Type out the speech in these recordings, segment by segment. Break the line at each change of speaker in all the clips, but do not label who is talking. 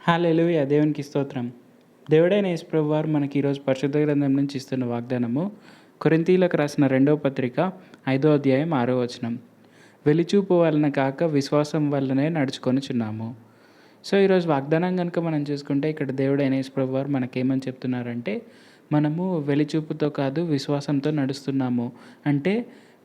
హల్లెలూయా! దేవునికి స్తోత్రం. దేవుడైన యేసు ప్రభువారు మనకి ఈరోజు పరిశుద్ధ గ్రంథం నుంచి ఇస్తున్న వాగ్దానము కొరింథీయులకు రాసిన 2వ పత్రిక 5వ అధ్యాయం 6వ వచనం. వెలిచూపు వలన కాక విశ్వాసం వల్లనే నడుచుకొనుచున్నాము. సో, ఈరోజు వాగ్దానం గనుక మనం చూసుకుంటే ఇక్కడ దేవుడైన యేసు ప్రభువారు మనకేమని చెప్తున్నారంటే, మనము వెలిచూపుతో కాదు విశ్వాసంతో నడుస్తున్నాము. అంటే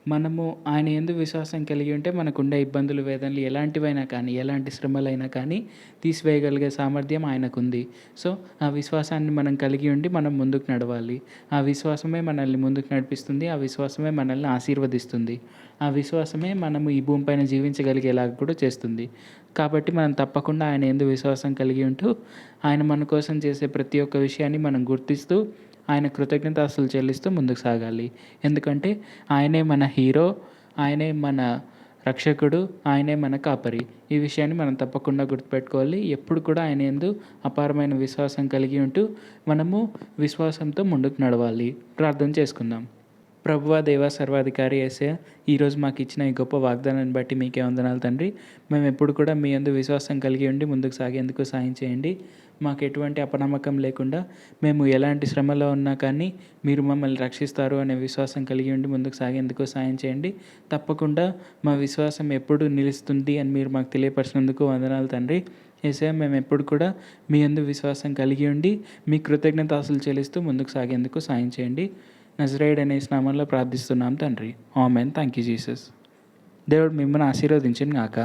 మనము ఆయన యందు విశ్వాసం కలిగి ఉంటే మనకుండే ఇబ్బందులు, వేదనలు ఎలాంటివైనా కానీ, ఎలాంటి శ్రమలైనా కానీ తీసివేయగలిగే సామర్థ్యం ఆయనకుంది. సో, ఆ విశ్వాసాన్ని మనం కలిగి ఉండి మనం ముందుకు నడవాలి. ఆ విశ్వాసమే మనల్ని ముందుకు నడిపిస్తుంది. ఆ విశ్వాసమే మనల్ని ఆశీర్వదిస్తుంది. ఆ విశ్వాసమే మనము ఈ భూమిపైన జీవించగలిగేలాగా కూడా చేస్తుంది. కాబట్టి మనం తప్పకుండా ఆయన యందు విశ్వాసం కలిగి ఉంటూ, ఆయన మన కోసం చేసే ప్రతి ఒక్క విషయాన్ని మనం గుర్తిస్తూ, ఆయన కృతజ్ఞతాస్తుతులు చెల్లిస్తూ ముందుకు సాగాలి. ఎందుకంటే ఆయనే మన హీరో, ఆయనే మన రక్షకుడు, ఆయనే మన కాపరి. ఈ విషయాన్ని మనం తప్పకుండా గుర్తుపెట్టుకోవాలి. ఎప్పుడు కూడా ఆయన యందు అపారమైన విశ్వాసం కలిగి ఉంటూ మనము విశ్వాసంతో ముందుకు నడవాలి. ప్రార్థన చేసుకుందాం. ప్రభువా, దేవా, సర్వాధికారి యేసయ్య, ఈరోజు మాకు ఇచ్చిన ఈ గొప్ప వాగ్దానాన్ని బట్టి మీకే వందనాలు తండ్రి. మేము ఎప్పుడు కూడా మీ యందు విశ్వాసం కలిగి ఉండి ముందుకు సాగేందుకు సాయం చేయండి. మాకు ఎటువంటి అపనమ్మకం లేకుండా మేము ఎలాంటి శ్రమలో ఉన్నా కానీ మీరు మమ్మల్ని రక్షిస్తారు అనే విశ్వాసం కలిగి ఉండి ముందుకు సాగేందుకు సాయం చేయండి. తప్పకుండా మా విశ్వాసం ఎప్పుడు నిలుస్తుంది అని మీరు మాకు తెలియపరిచినందుకు వందనాలు తండ్రి. యేసయ్య, మేము ఎప్పుడు కూడా మీ యందు విశ్వాసం కలిగి ఉండి మీ కృతజ్ఞతాస్తుతులు చెల్లిస్తూ ముందుకు సాగేందుకు సాయం చేయండి. నజరేయుడైన యేసు నామములో ప్రార్థిస్తున్నాం తండ్రి. ఆమేన్. Thank you Jesus. దేవుడు మిమ్మల్ని ఆశీర్వదించును గాక.